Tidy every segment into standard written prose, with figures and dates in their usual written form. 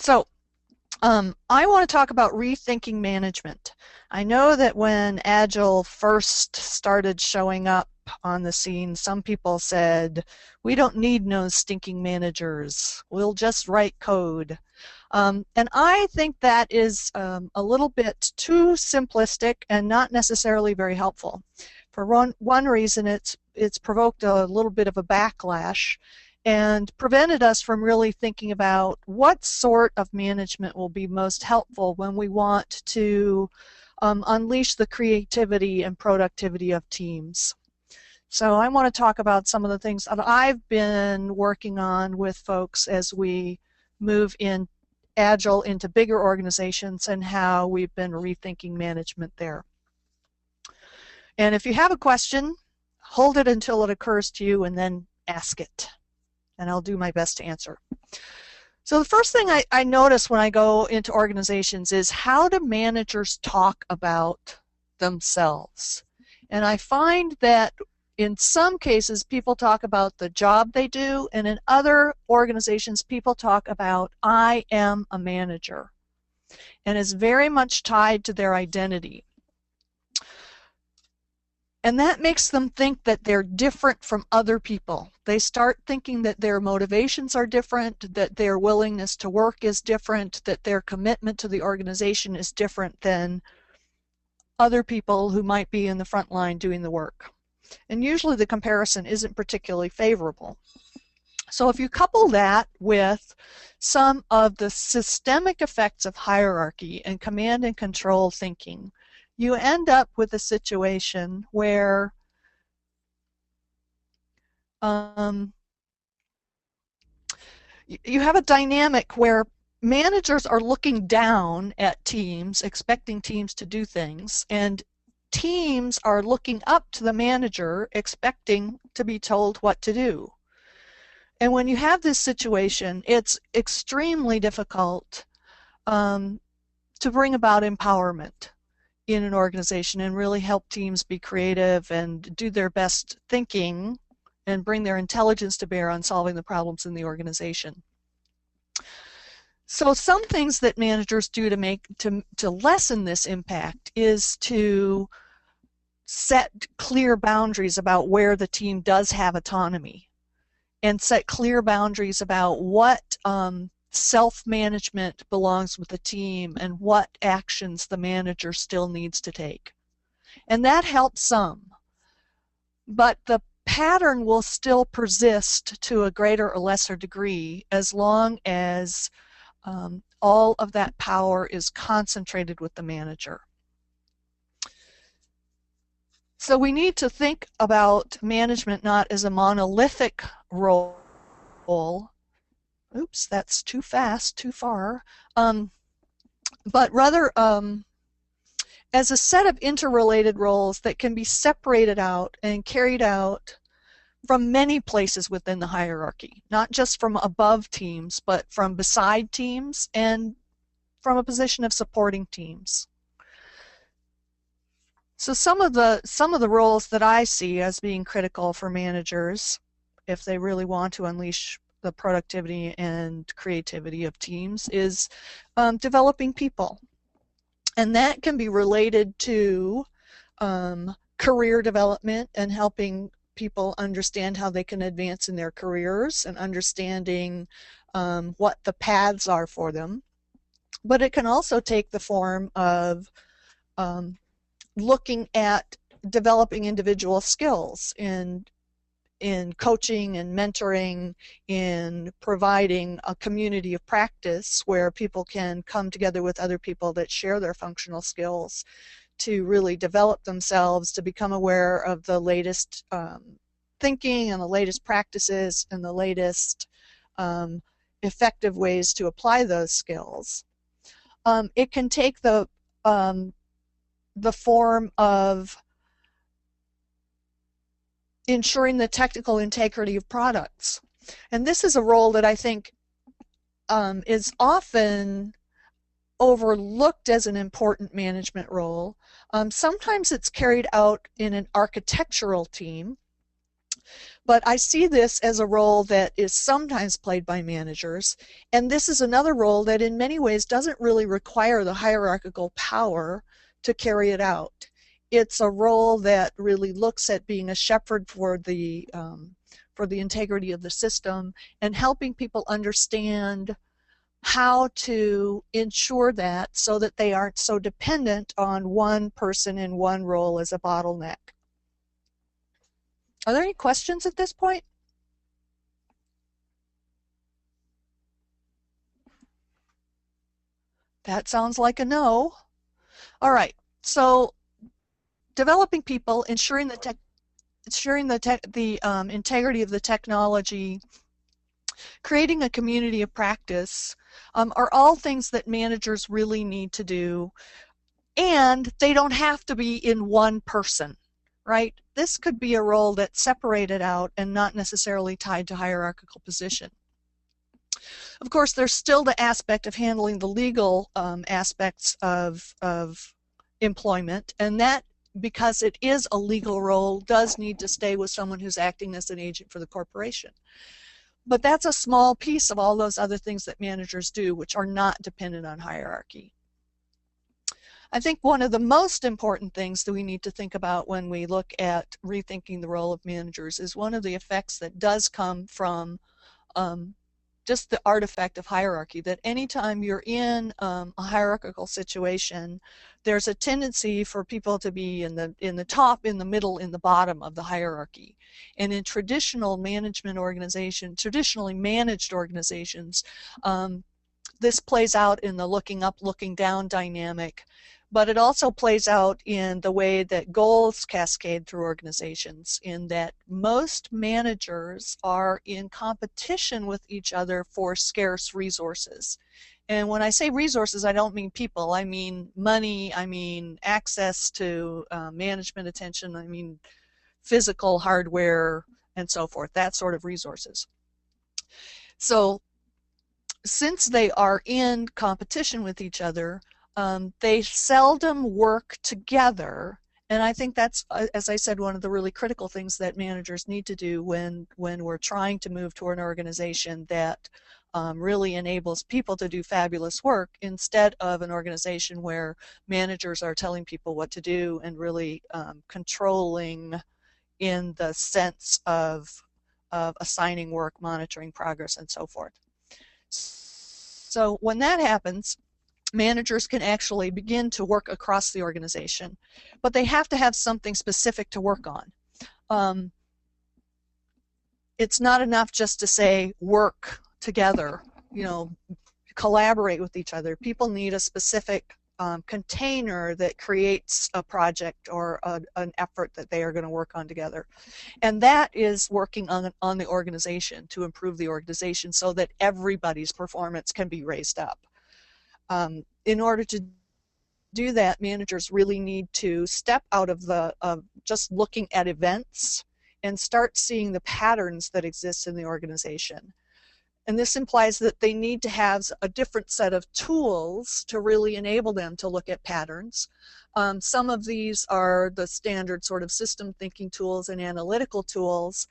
So I want to talk about rethinking management. I know that when Agile first started showing up on the scene, some people said, we don't need no stinking managers. We'll just write code. And I think that is a little bit too simplistic and not necessarily very helpful. For one reason, it's provoked a little bit of a backlash and prevented us from really thinking about what sort of management will be most helpful when we want to unleash the creativity and productivity of teams. So I want to talk about some of the things that I've been working on with folks as we move in Agile into bigger organizations and how we've been rethinking management there. And if you have a question, hold it until it occurs to you and then ask it. And I'll do my best to answer. So the first thing I notice when I go into organizations is, how do managers talk about themselves? And I find that in some cases people talk about the job they do, and in other organizations people talk about, I am a manager. And it's very much tied to their identity. And that makes them think that they're different from other people. They start thinking that their motivations are different, that their willingness to work is different, that their commitment to the organization is different than other people who might be in the front line doing the work. And usually the comparison isn't particularly favorable. So if you couple that with some of the systemic effects of hierarchy and command and control thinking, you end up with a situation where you have a dynamic where managers are looking down at teams, expecting teams to do things, and teams are looking up to the manager, expecting to be told what to do. And when you have this situation, it's extremely difficult to bring about empowerment in an organization and really help teams be creative and do their best thinking and bring their intelligence to bear on solving the problems in the organization. So some things that managers do to lessen this impact is to set clear boundaries about where the team does have autonomy, and set clear boundaries about what self-management belongs with the team and what actions the manager still needs to take. And that helps some, but the pattern will still persist to a greater or lesser degree as long as all of that power is concentrated with the manager. So we need to think about management not as a monolithic role. Oops, that's too fast, too far. But rather as a set of interrelated roles that can be separated out and carried out from many places within the hierarchy, not just from above teams, but from beside teams and from a position of supporting teams. So some of the roles that I see as being critical for managers, if they really want to unleash the productivity and creativity of teams, is developing people. And that can be related to career development and helping people understand how they can advance in their careers and understanding what the paths are for them. But it can also take the form of looking at developing individual skills in coaching and mentoring, in providing a community of practice where people can come together with other people that share their functional skills to really develop themselves, to become aware of the latest thinking and the latest practices and the latest effective ways to apply those skills. It can take the form of ensuring the technical integrity of products. And this is a role that I think is often overlooked as an important management role. Sometimes it's carried out in an architectural team, But I see this as a role that is sometimes played by managers, and this is another role that in many ways doesn't really require the hierarchical power to carry it out. It's a role that really looks at being a shepherd for the integrity of the system and helping people understand how to ensure that so that they aren't so dependent on one person in one role as a bottleneck. Are there any questions at this point? That sounds like a no. All right. So developing people, ensuring the integrity of the technology, creating a community of practice, are all things that managers really need to do, and they don't have to be in one person, right? This could be a role that's separated out and not necessarily tied to hierarchical position. Of course, there's still the aspect of handling the legal aspects of employment, and that, because it is a legal role, does need to stay with someone who's acting as an agent for the corporation. But that's a small piece of all those other things that managers do, which are not dependent on hierarchy. I think one of the most important things that we need to think about when we look at rethinking the role of managers is one of the effects that does come from just the artifact of hierarchy, that anytime you're in a hierarchical situation, there's a tendency for people to be in the top, in the middle, in the bottom of the hierarchy. And in traditional management organizations, traditionally managed organizations, this plays out in the looking up, looking down dynamic, but it also plays out in the way that goals cascade through organizations, in that most managers are in competition with each other for scarce resources. And when I say resources, I don't mean people. I mean money, I mean access to management attention, I mean physical hardware, and so forth, that sort of resources. So since they are in competition with each other, they seldom work together. And I think that's, as I said, one of the really critical things that managers need to do when we're trying to move toward an organization that really enables people to do fabulous work, instead of an organization where managers are telling people what to do and really controlling in the sense of assigning work, monitoring progress, and so forth. So when that happens, managers can actually begin to work across the organization, but they have to have something specific to work on. It's not enough just to say work together, collaborate with each other. People need a specific container that creates a project or an effort that they are going to work on together. And that is working on the organization to improve the organization so that everybody's performance can be raised up. In order to do that, managers really need to step out of just looking at events and start seeing the patterns that exist in the organization. And this implies that they need to have a different set of tools to really enable them to look at patterns. Some of these are the standard sort of system thinking tools and analytical tools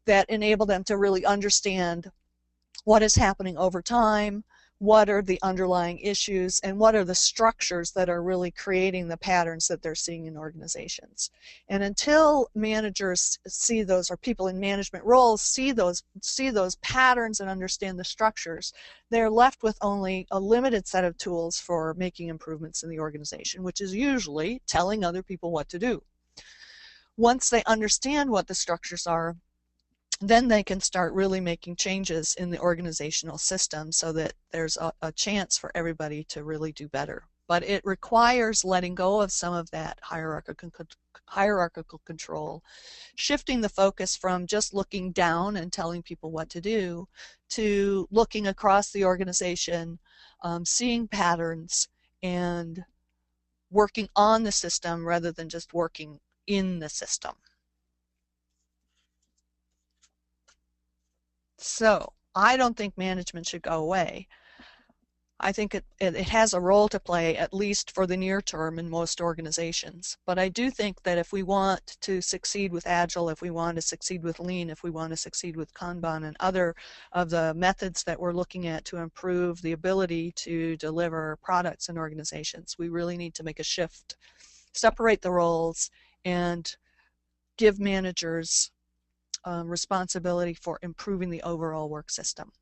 that enable them to really understand what is happening over time, what are the underlying issues, and what are the structures that are really creating the patterns that they're seeing in organizations. And until managers see those, or people in management roles see those patterns and understand the structures, they're left with only a limited set of tools for making improvements in the organization, which is usually telling other people what to do. Once they understand what the structures are, then they can start really making changes in the organizational system so that there's a chance for everybody to really do better. But it requires letting go of some of that hierarchical control, shifting the focus from just looking down and telling people what to do to looking across the organization, seeing patterns, and working on the system rather than just working in the system. So I don't think management should go away. I think it has a role to play, at least for the near term in most organizations. But I do think that if we want to succeed with Agile, if we want to succeed with Lean, if we want to succeed with Kanban and other of the methods that we're looking at to improve the ability to deliver products in organizations, we really need to make a shift, separate the roles, and give managers responsibility for improving the overall work system.